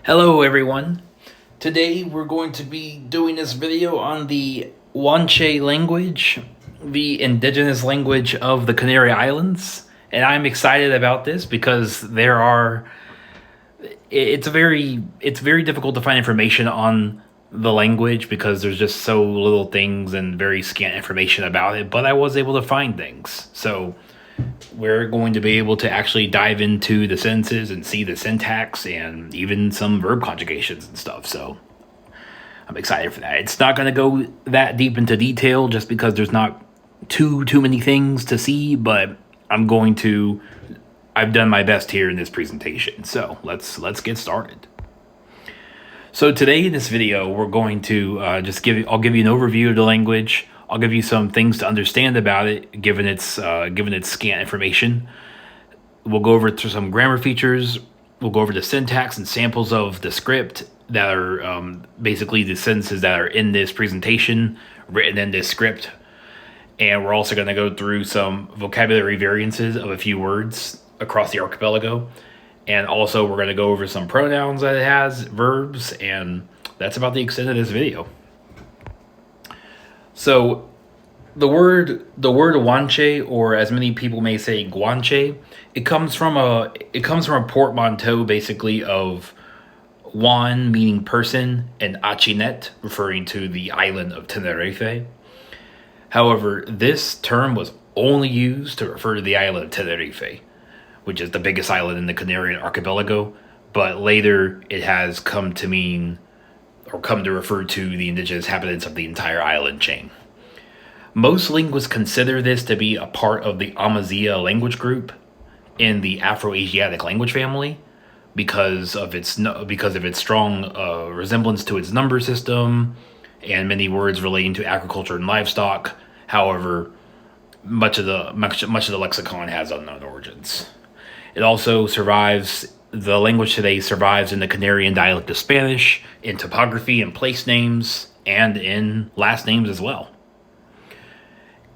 Hello everyone. Today we're going to be doing this video on the Guanche language, the indigenous language of the Canary Islands. And I'm excited about this because it's very difficult to find information on the language because there's just so little things and very scant information about it, but I was able to find things. So we're going to be able to actually dive into the sentences and see the syntax and even some verb conjugations and stuff. So I'm excited for that. It's not going to go that deep into detail just because there's not too many things to see, but I've done my best here in this presentation. So let's get started. So today in this video, we're going to I'll give you an overview of the language. I'll give you some things to understand about it, given its scant information. We'll go over to some grammar features. We'll go over the syntax and samples of the script that are basically the sentences that are in this presentation, written in this script. And we're also going to go through some vocabulary variances of a few words across the archipelago. And also we're going to go over some pronouns that it has, verbs, and that's about the extent of this video. So the word Guanche, or as many people may say Guanche, it comes from a portmanteau basically of Juan meaning person and Achinet referring to the island of Tenerife. However, this term was only used to refer to the island of Tenerife, which is the biggest island in the Canarian archipelago, but later it has come to refer to the indigenous inhabitants of the entire island chain. Most linguists consider this to be a part of the Amazigh language group in the Afro-Asiatic language family because of its strong resemblance to its number system and many words relating to agriculture and livestock. However, much of the lexicon has unknown origins. It also survives. The language today survives in the Canarian dialect of Spanish, in topography and place names, and in last names as well.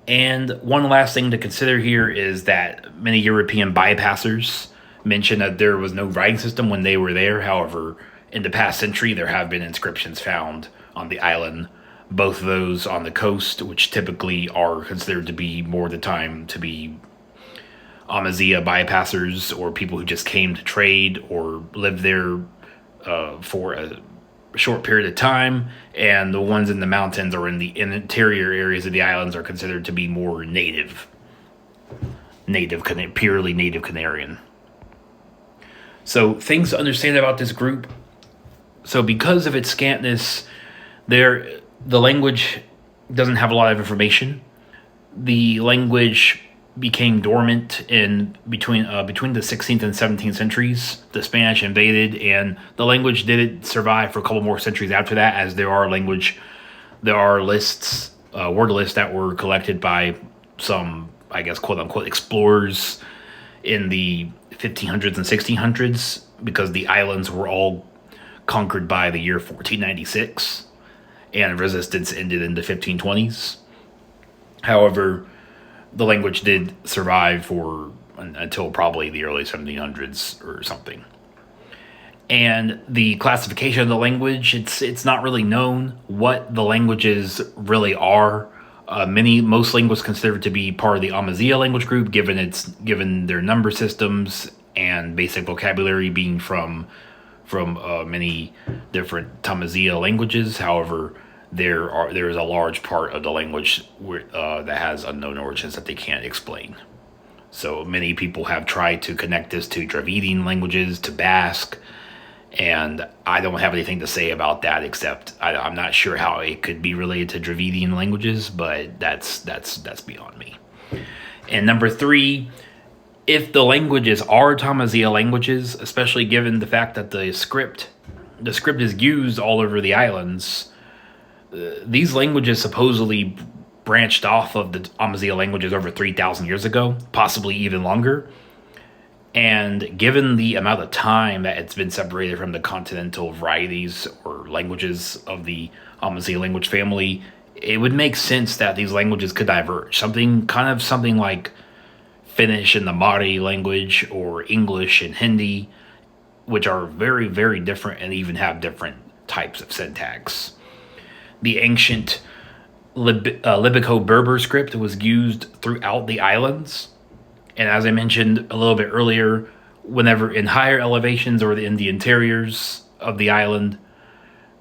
And one last thing to consider here is that many European bypassers mentioned that there was no writing system when they were there. However, in the past century, there have been inscriptions found on the island, both those on the coast, which typically are considered to be more of the time to be Amazigh bypassers or people who just came to trade or lived there for a short period of time, and the ones in the mountains or in the interior areas of the islands are considered to be more purely native Canarian. So things to understand about this group. So because of its scantness, the language doesn't have a lot of information. The language became dormant in between the 16th and 17th centuries. The Spanish invaded, and the language didn't survive for a couple more centuries after that, as there are lists, word lists that were collected by some, I guess, quote unquote explorers in the 1500s and 1600s, because the islands were all conquered by the year 1496, and resistance ended in the 1520s. However, the language did survive until probably the early 1700s or something. And the classification of the language, it's not really known what the languages really are. Most linguists consider it to be part of the Amazigh language group, given their number systems and basic vocabulary being from many different Amazigh languages. However, there is a large part of the language that has unknown origins that they can't explain. So many people have tried to connect this to Dravidian languages, to Basque, and I don't have anything to say about that except I'm not sure how it could be related to Dravidian languages, but that's beyond me. And number 3, if the languages are Amazigh languages, especially given the fact that the script is used all over the islands, these languages supposedly branched off of the Amazigh languages over 3,000 years ago, possibly even longer. And given the amount of time that it's been separated from the continental varieties or languages of the Amazigh language family, it would make sense that these languages could diverge. Something like Finnish and the Māori language, or English and Hindi, which are very, very different and even have different types of syntax. The ancient Libico-Berber script was used throughout the islands. And as I mentioned a little bit earlier, whenever in higher elevations or in the interiors of the island,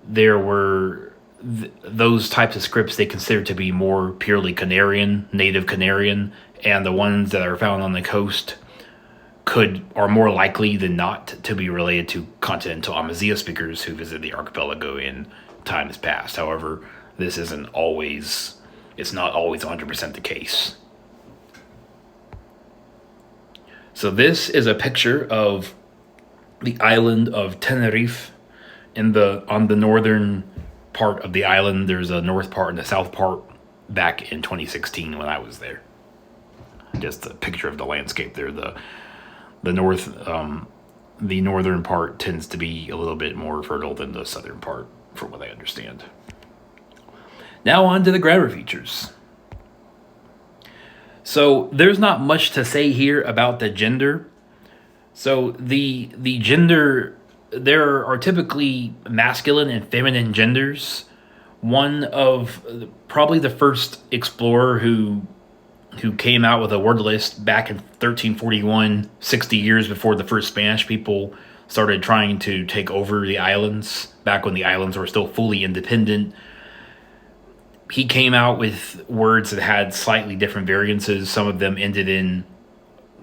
there were those types of scripts they considered to be more purely Canarian, native Canarian, and the ones that are found on the coast are more likely than not to be related to continental Amazigh speakers who visit the archipelago in times past. However, this it's not always 100% the case. So this is a picture of the island of Tenerife on the northern part of the island. There's a north part and a south part back in 2016 when I was there. Just a picture of the landscape there. The northern part tends to be a little bit more fertile than the southern part, from what I understand. Now on to the grammar features. So there's not much to say here about the gender. So the gender, there are typically masculine and feminine genders. One of probably the first explorer who came out with a word list back in 1341, 60 years before the first Spanish people started trying to take over the islands, back when the islands were still fully independent. He came out with words that had slightly different variances. Some of them ended in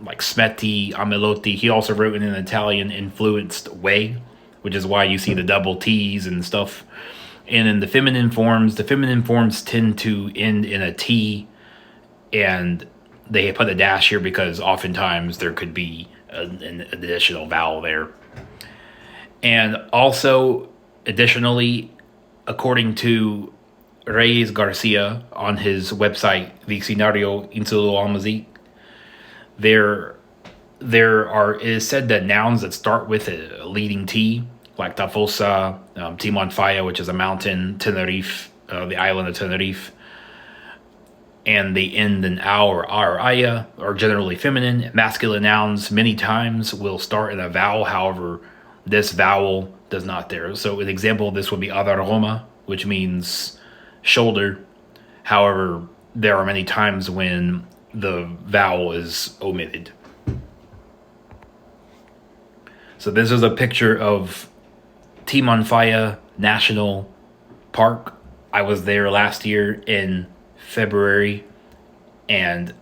like smetti, amelotti. He also wrote in an Italian-influenced way, which is why you see the double T's and stuff. And in the feminine forms tend to end in a T, and they put a dash here because oftentimes there could be an additional vowel there. And also, additionally, according to Reyes Garcia on his website, Diccionario Insulo Amazigh, it is said that nouns that start with a leading T, like Tafosa, Timonfaya, which is a mountain, Tenerife, the island of Tenerife, and they end in ow or a or aya, are generally feminine. Masculine nouns many times will start in a vowel, however, this vowel does not there. So an example of this would be adaroma, which means shoulder. However, there are many times when the vowel is omitted. So this is a picture of Timonfaya National Park. I was there last year in February, and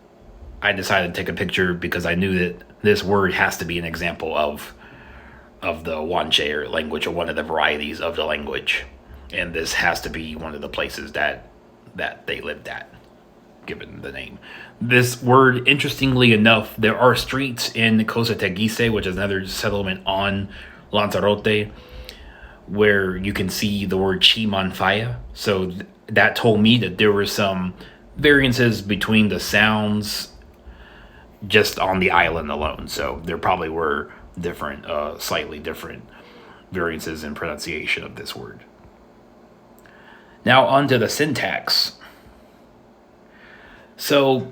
I decided to take a picture because I knew that this word has to be an example of the Guanche language, or one of the varieties of the language, and this has to be one of the places that they lived at, given the name. This word, interestingly enough, there are streets in Costa Teguise, which is another settlement on Lanzarote, where you can see the word Chimanfaya. So that told me that there were some variances between the sounds just on the island alone. So there probably were slightly different variances in pronunciation of this word. Now on to the syntax. So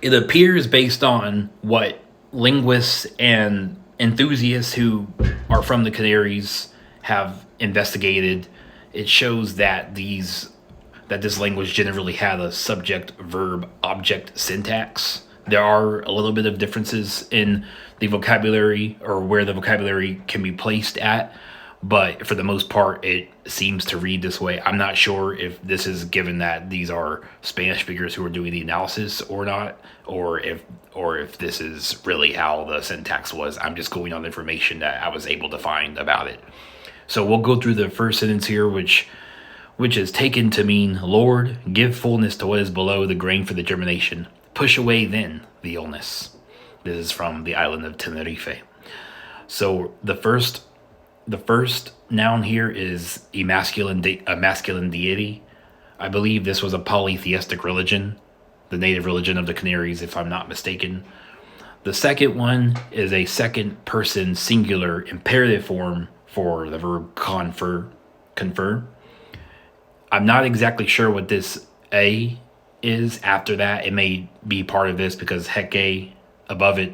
it appears, based on what linguists and enthusiasts who are from the Canaries have investigated, it shows that this language generally had a subject, verb, object syntax. There are a little bit of differences in the vocabulary, or where the vocabulary can be placed at, but for the most part, it seems to read this way. I'm not sure if this is given that these are Spanish speakers who are doing the analysis or not, or if this is really how the syntax was. I'm just going on the information that I was able to find about it. So we'll go through the first sentence here, which is taken to mean, Lord, give fullness to what is below the grain for the germination. Push away then the illness. This is from the island of Tenerife. So the first noun here is a masculine deity. I believe this was a polytheistic religion, the native religion of the Canaries, if I'm not mistaken. The second one is a second person singular imperative form for the verb confer. I'm not exactly sure what this a is after that. It may be part of this because heke above it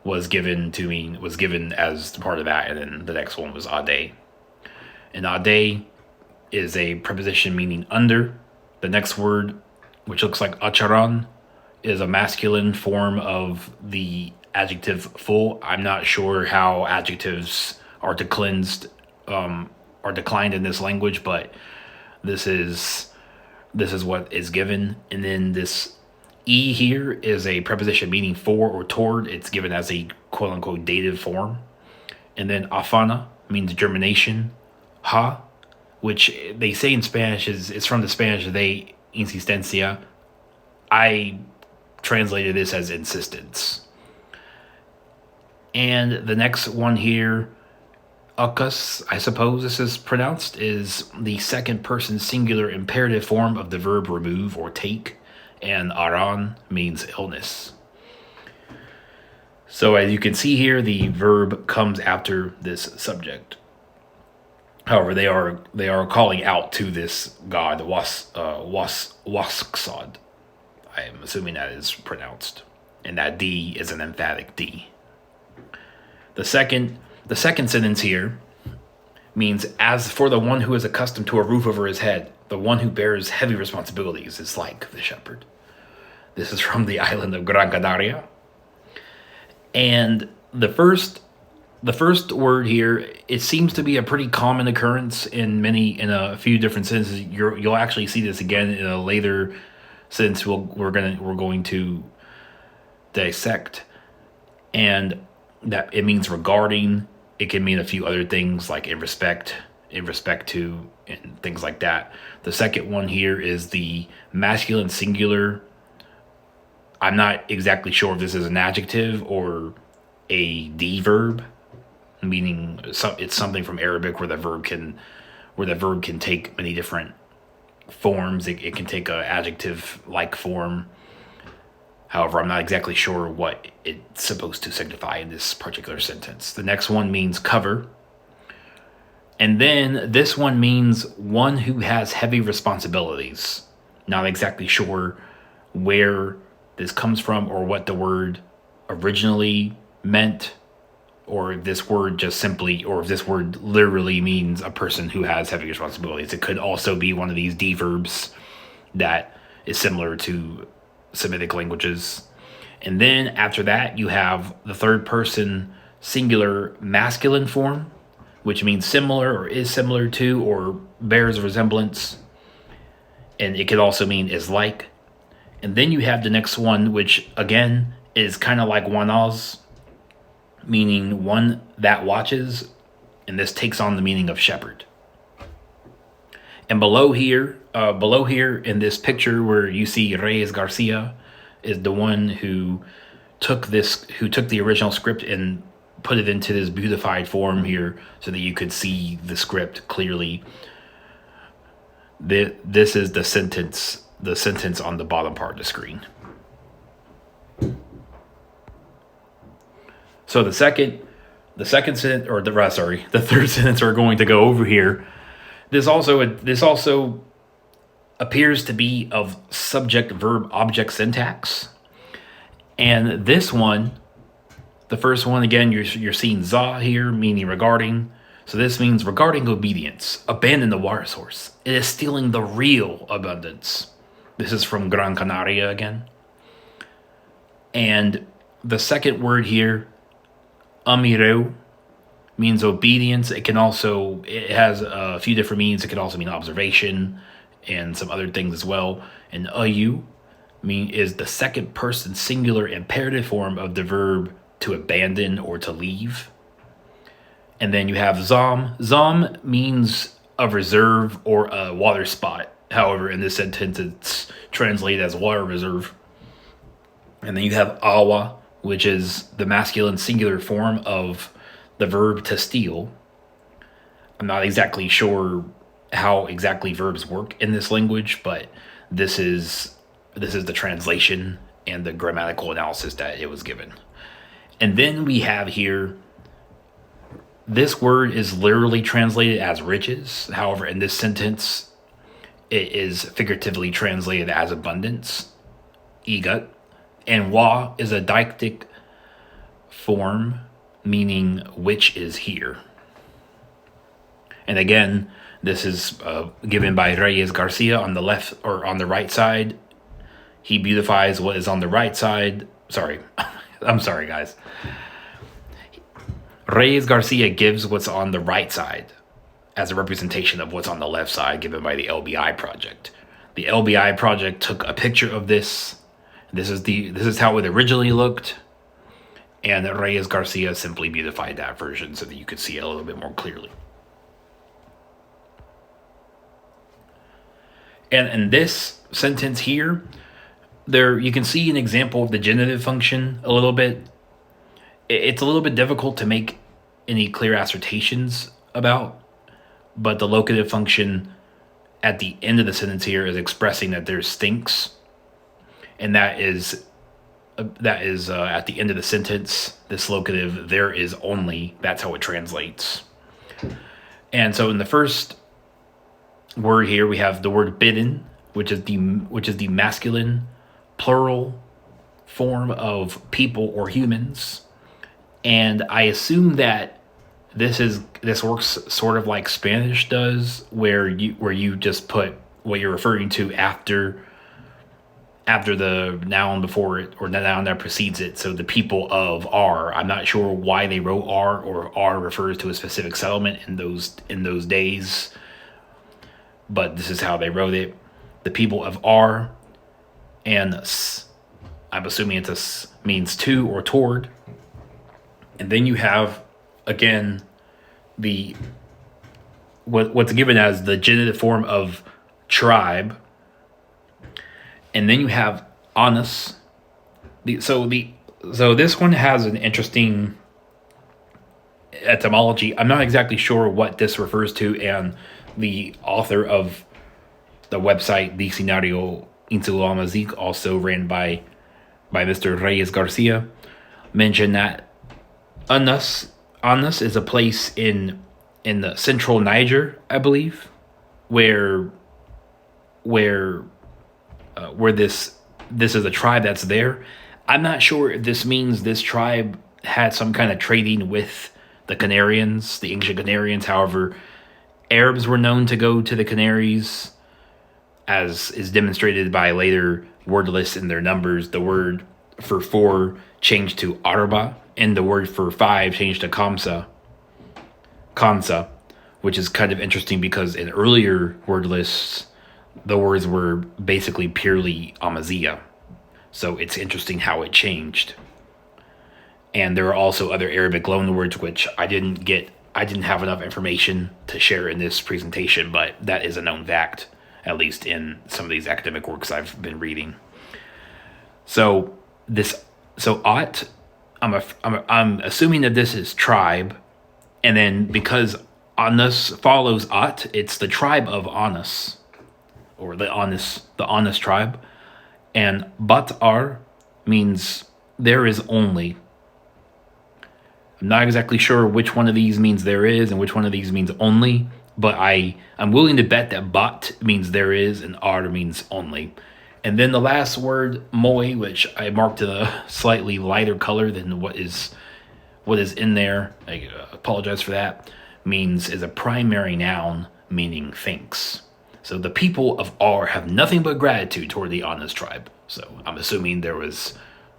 was given as part of that, and then the next one was ade. And ade is a preposition meaning under. The next word, which looks like acharan, is a masculine form of the adjective full. I'm not sure how adjectives are declined in this language, but this is what is given. And then this e here is a preposition meaning for or toward. It's given as a quote unquote dative form. And then afana means germination. Ha, which they say in Spanish is from the Spanish de insistencia. I translated this as insistence. And the next one here, ucus, I suppose this is pronounced, is the second person singular imperative form of the verb remove or take, and aran means illness. So as you can see here, the verb comes after this subject. However, they are calling out to this god Wasksod. I am assuming that is pronounced, and that D is an emphatic D. The second sentence here means, as for the one who is accustomed to a roof over his head, the one who bears heavy responsibilities is like the shepherd. This is from the island of Gran Canaria. And the first word here, it seems to be a pretty common occurrence in a few different sentences. You'll actually see this again in a later sentence we're going to dissect, and that it means regarding. It can mean a few other things like in respect to, and things like that. The second one here is the masculine singular. I'm not exactly sure if this is an adjective or a D verb, meaning it's something from Arabic where the verb can take many different forms. It can take an adjective-like form. However, I'm not exactly sure what it's supposed to signify in this particular sentence. The next one means cover. And then this one means one who has heavy responsibilities. Not exactly sure where this comes from or what the word originally meant, or if this word literally means a person who has heavy responsibilities. It could also be one of these D verbs that is similar to Semitic languages. And then after that, you have the third person singular masculine form, which means similar or is similar to or bears a resemblance. And it could also mean is like. And then you have the next one, which again is kind of like wanaz, meaning one that watches. And this takes on the meaning of shepherd. And below here in this picture where you see Reyes Garcia is the one who took the original script and put it into this beautified form here so that you could see the script clearly. This is the sentence on the bottom part of the screen. So the third sentence we're going to go over here. This also appears to be of subject, verb, object syntax. And this one, the first one, again, you're seeing za here, meaning regarding. So this means regarding obedience. Abandon the water source. It is stealing the real abundance. This is from Gran Canaria again. And the second word here, amireu, means obedience. It has a few different meanings. It can also mean observation and some other things as well. And ayu is the second person singular imperative form of the verb to abandon or to leave. And then you have zam. Zam means a reserve or a water spot. However, in this sentence, it's translated as water reserve. And then you have awa, which is the masculine singular form of the verb to steal. I'm not exactly sure how exactly verbs work in this language, but this is the translation and the grammatical analysis that it was given. And then we have here, this word is literally translated as riches. However, in this sentence, it is figuratively translated as abundance, igat. And wa is a deictic form meaning which is here. And again, this is given by Reyes Garcia on the left or on the right side. He beautifies what is on the right side. Sorry. I'm sorry, guys. Reyes Garcia gives what's on the right side as a representation of what's on the left side given by the LBI project. The LBI project took a picture of this. This is how it originally looked. And Reyes Garcia simply beautified that version so that you could see it a little bit more clearly. And in this sentence here, there you can see an example of the genitive function a little bit. It's a little bit difficult to make any clear assertions about, but the locative function at the end of the sentence here is expressing that there's stinks, and that is at the end of the sentence. This locative, there is only, that's how it translates. And so in the first word here, we have the word bidden, which is the masculine plural form of people or humans. And I assume that this works sort of like Spanish does, where you just put what you're referring to after the noun before it, or the noun that precedes it. So the people of are. I'm not sure why they wrote are, or are refers to a specific settlement in those days, but this is how they wrote it. The people of are, and I'm assuming it's means to or toward. And then you have, again, what's given as the genitive form of tribe. And then you have anus. So this one has an interesting etymology. I'm not exactly sure what this refers to, and the author of the website Diccionario Insular Amazigh, also ran by Mr. Reyes Garcia, mentioned that Anus is a place in the central Niger, I believe, where this is a tribe that's there. I'm not sure if this means this tribe had some kind of trading with the Canarians, the ancient Canarians. However, Arabs were known to go to the Canaries, as is demonstrated by later word lists in their numbers. The word for 4 changed to arba, and the word for 5 changed to kamsa, which is kind of interesting because in earlier word lists, the words were basically purely Amazigh. So it's interesting how it changed. And there are also other Arabic loanwords, which I didn't have enough information to share in this presentation, but that is a known fact, at least in some of these academic works I've been reading. So Ot, I'm assuming that this is tribe, and then because Anus follows Ot, it's the tribe of Anus, or the Anus tribe, and Batar means there is only. I'm not exactly sure which one of these means there is and which one of these means only, but I'm willing to bet that Bat means there is and Ar means only. And then the last word, moi, which I marked in a slightly lighter color than what is in there, I apologize for that, is a primary noun meaning thanks. So the people of Ar have nothing but gratitude toward the Anus tribe. So I'm assuming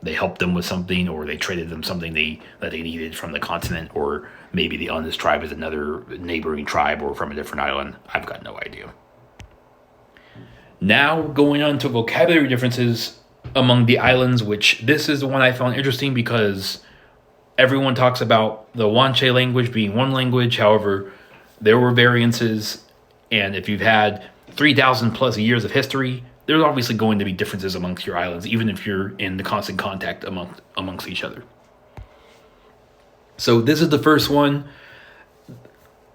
they helped them with something, or they traded them something that they needed from the continent, or maybe the Anus tribe is another neighboring tribe or from a different island. I've got no idea. Now going on to vocabulary differences among the islands, which this is the one I found interesting because everyone talks about the Guanche language being one language. However, there were variances, and if you've had 3,000 plus years of history, there's obviously going to be differences amongst your islands, even if you're in the constant contact amongst each other. So this is the first one.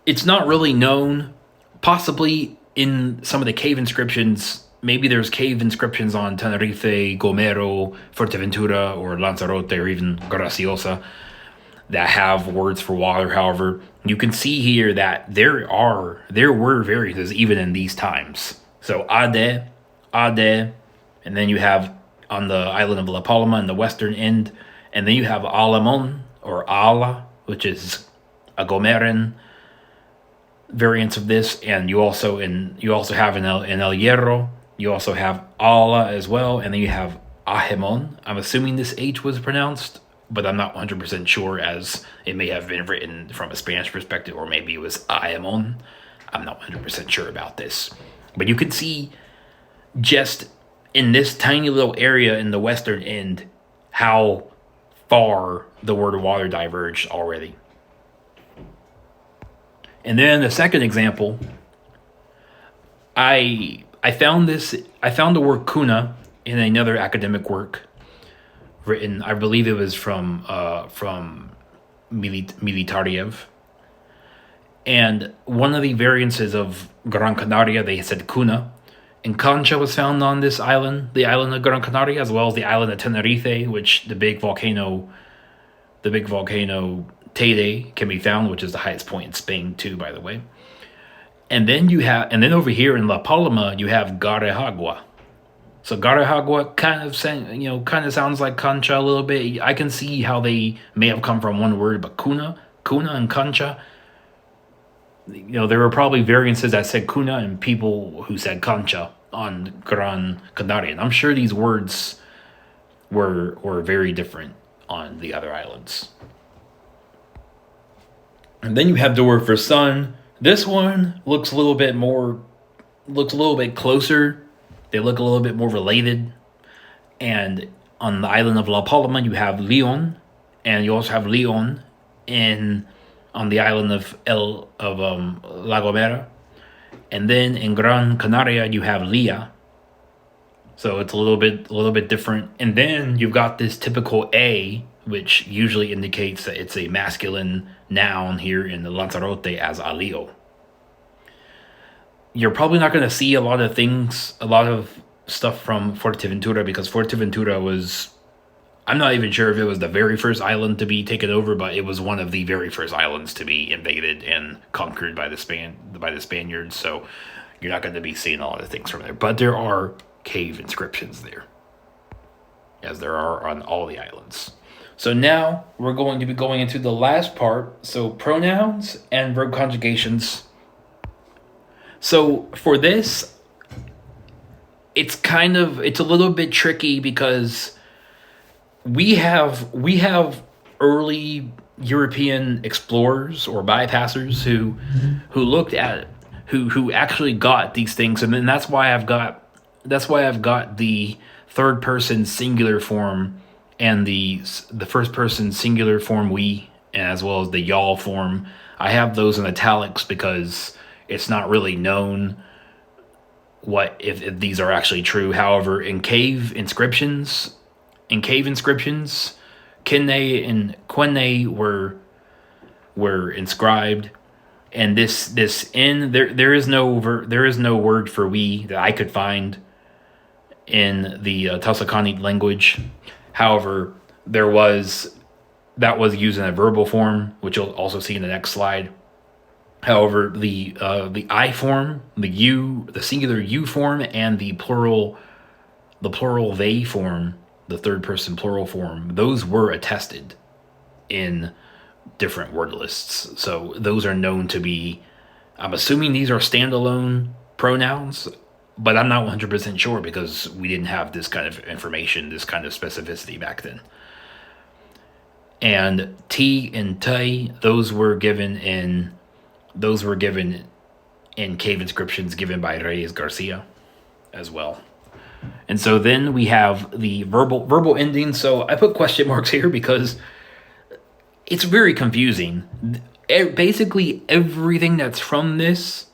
It's not really known. Possibly in some of the cave inscriptions, maybe there's cave inscriptions on Tenerife, Gomero, Fuerteventura, or Lanzarote, or even Graciosa that have words for water. However, you can see here that there were variances even in these times. So Ade, and then you have on the island of La Palma in the western end, and then you have Alamon, or ala, which is a Gomeran variance of this, and you also have in El Hierro, you also have ala as well, and then you have ahemon. I'm assuming this H was pronounced, but I'm not 100% sure, as it may have been written from a Spanish perspective, or maybe it was ahemon. I'm not 100% sure about this. But you can see just in this tiny little area in the western end how far the word water diverged already. And then the second example, I found the word kuna in another academic work written, I believe it was from Militariev. And one of the variances of Gran Canaria, they said kuna. And Concha was found on this island, the island of Gran Canaria, as well as the island of Tenerife, which the big volcano Teide can be found, which is the highest point in Spain too, by the way. And then over here in La Palma, you have Garehagua. So Garehagua kind of sounds like Concha a little bit. I can see how they may have come from one word, but kuna and Concha, there were probably variances that said kuna and people who said Concha on Gran Canaria. And I'm sure these words were very different on the other islands. And then you have the word for sun. This one looks a little bit closer. They look a little bit more related. And on the island of La Palma, you have Leon, and you also have Leon on the island of La Gomera. And then in Gran Canaria, you have Lea. So it's a little bit different. And then you've got this typical A, which usually indicates that it's a masculine noun here in the Lanzarote as alio. You're probably not going to see a lot of stuff from Fuerteventura, because Fuerteventura was, I'm not even sure if it was the very first island to be taken over, but it was one of the very first islands to be invaded and conquered by the Spaniards. So you're not going to be seeing a lot of things from there. But there are cave inscriptions there, as there are on all the islands. So now we're going to be going into the last part, so pronouns and verb conjugations. So for this, it's a little bit tricky, because we have early European explorers or bypassers who looked at who actually got these things, and then that's why I've got the third person singular form and the first person singular form we, as well as the y'all form. I have those in italics because it's not really known if these are actually true. However, in cave inscriptions, Kine and Quene were inscribed, and this in there is no word for we that I could find in the tasăkănit language. However, that was used in a verbal form, which you'll also see in the next slide. However, the I form, the singular you form, and the plural they form, the third person plural form, those were attested in different word lists. So those are known to be, I'm assuming these are standalone pronouns, but I'm not 100% sure, because we didn't have this kind of information, this kind of specificity back then. And T and Te, those were given in cave inscriptions given by Reyes Garcia as well. And so then we have the verbal endings. So I put question marks here because it's very confusing. Basically everything that's from this,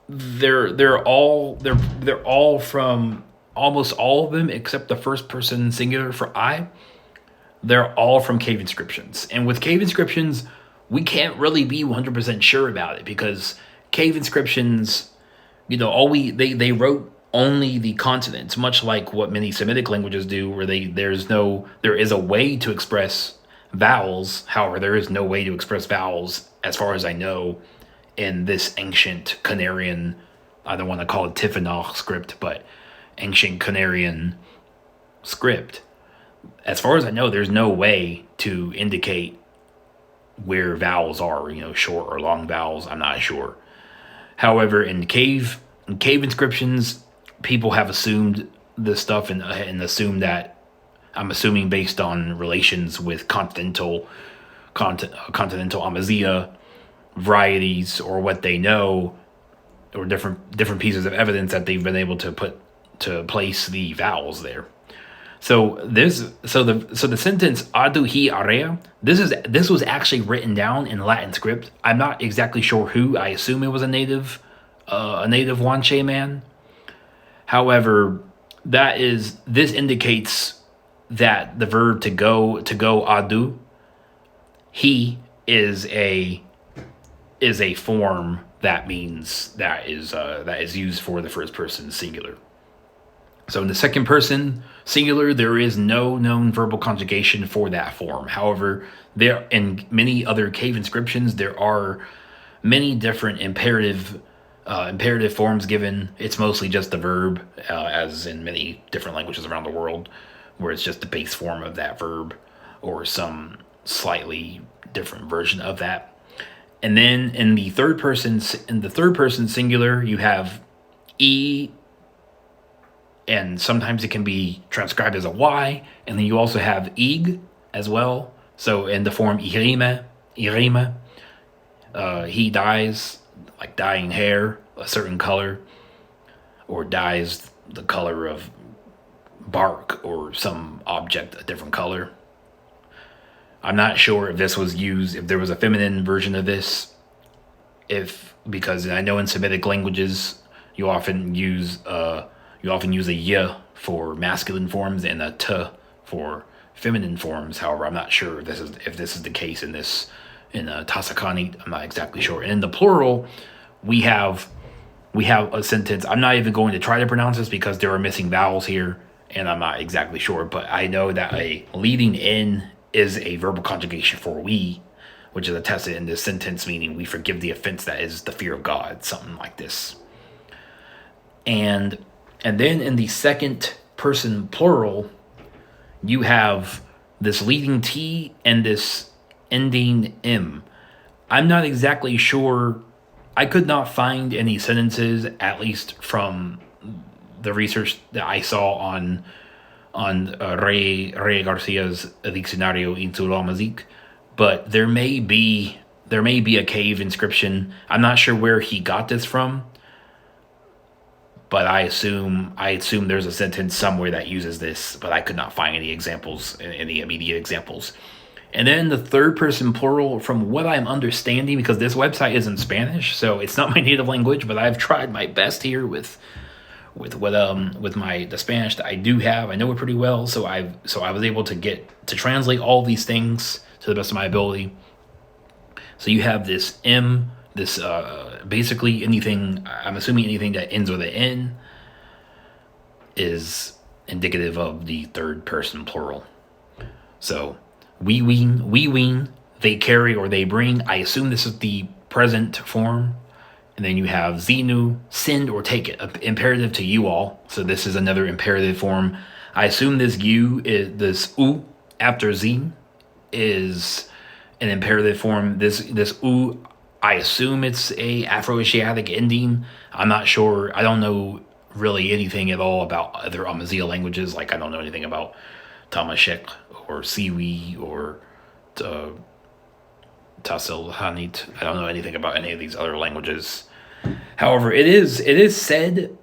they're all from, almost all of them except the first person singular for I. They're all from cave inscriptions. And with cave inscriptions, we can't really be 100% sure about it, because cave inscriptions, they wrote only the consonants, much like what many Semitic languages do, where there is a way to express vowels. However, there is no way to express vowels, as far as I know, in this ancient Canarian, I don't want to call it Tifinagh script, but ancient Canarian script. As far as I know, there's no way to indicate where vowels are, short or long vowels. I'm not sure. However, in cave inscriptions, people have assumed this stuff and assumed that, I'm assuming based on relations with continental Amazigh varieties, or what they know, or different pieces of evidence that they've been able to place the vowels there. So the sentence "adu hi area," this was actually written down in Latin script. I'm not exactly sure who. I assume it was a native Guanche man. However, this indicates that the verb to go adu, he is a form that means that is used for the first person singular. So in the second person singular, there is no known verbal conjugation for that form. However, there in many other cave inscriptions, there are many different imperative forms given. It's mostly just the verb, as in many different languages around the world, where it's just the base form of that verb or some slightly different version of that. And then in the third person singular, you have e, and sometimes it can be transcribed as a y, and then you also have ig as well. So in the form irime, he dyes, like dyeing hair a certain color, or dyes the color of bark or some object a different color. I'm not sure if this was used, if there was a feminine version of this, because I know in Semitic languages you often use a y for masculine forms and a t for feminine forms. However, I'm not sure if this is the case in tasăkănit. I'm not exactly sure. And in the plural, we have a sentence. I'm not even going to try to pronounce this because there are missing vowels here, and I'm not exactly sure. But I know that a leading in is a verbal conjugation for we, which is attested in this sentence, meaning we forgive the offense that is the fear of God, something like this. And then in the second person plural, you have this leading T and this ending M. I'm not exactly sure. I could not find any sentences, at least from the research that I saw on Rey Garcia's Diccionario into Amazigh, but there may be a cave inscription. I'm not sure where he got this from, but I assume there's a sentence somewhere that uses this, but I could not find any examples, any immediate examples. And then the third person plural, from what I'm understanding, because this website is in Spanish, so it's not my native language, but I've tried my best here with the Spanish that I do have. I know it pretty well, so I was able to translate all these things to the best of my ability. So you have this M, this basically anything, I'm assuming anything that ends with an N is indicative of the third person plural. So we ween, they carry or they bring. I assume this is the present form. And then you have zinu, send or take it, imperative to you all. So this is another imperative form. I assume this u after zin is an imperative form. This u, I assume it's a Afro-Asiatic ending. I'm not sure. I don't know really anything at all about other Amazigh languages. Like I don't know anything about Tamashek or Siwi or tasăkănit. I don't know anything about any of these other languages. However, it is said.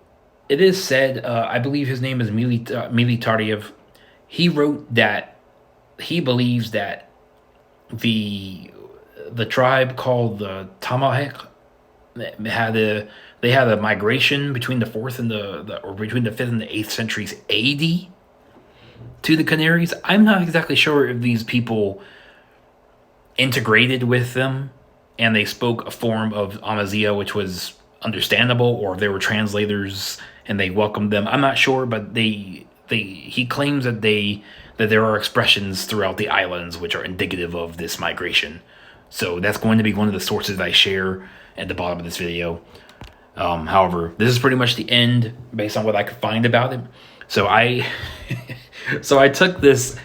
I believe his name is Militariev. He wrote that he believes that the tribe called the Tifinagh had a migration between the 4th and between the 5th and the 8th centuries AD to the Canaries. I'm not exactly sure if these people integrated with them and they spoke a form of Amazigh which was understandable, or if they were translators and they welcomed them. I'm not sure, but he claims that there are expressions throughout the islands which are indicative of this migration. So that's going to be one of the sources that I share at the bottom of this video. However, this is pretty much the end based on what I could find about it. So I took this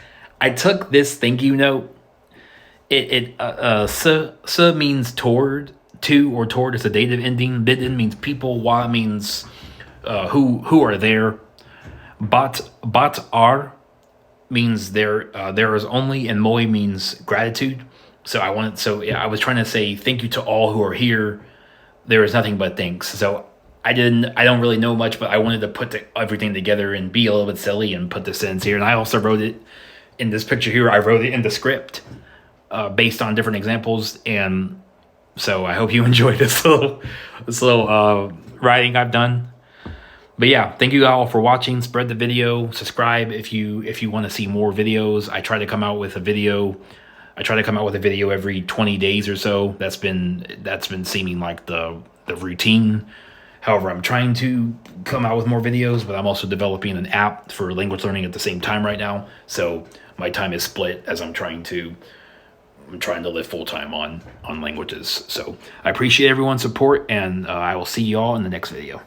thank you note S means toward, to, or toward is a dative ending. Bidden means people. Wa means who are there. Bat are means there is only, and moi means gratitude. So I was trying to say thank you to all who are here. There is nothing but thanks. So I don't really know much, but I wanted to put everything together and be a little bit silly and put the sentence here. And I also wrote it in this picture here. I wrote it in the script based on different examples. And so I hope you enjoyed this little writing I've done. But yeah, thank you all for watching. Spread the video. Subscribe if you want to see more videos. I try to come out with a video every 20 days or so. That's been seeming like the routine. However, I'm trying to come out with more videos, but I'm also developing an app for language learning at the same time right now. So my time is split as I'm trying to live full time on languages. So I appreciate everyone's support, and I will see y'all in the next video.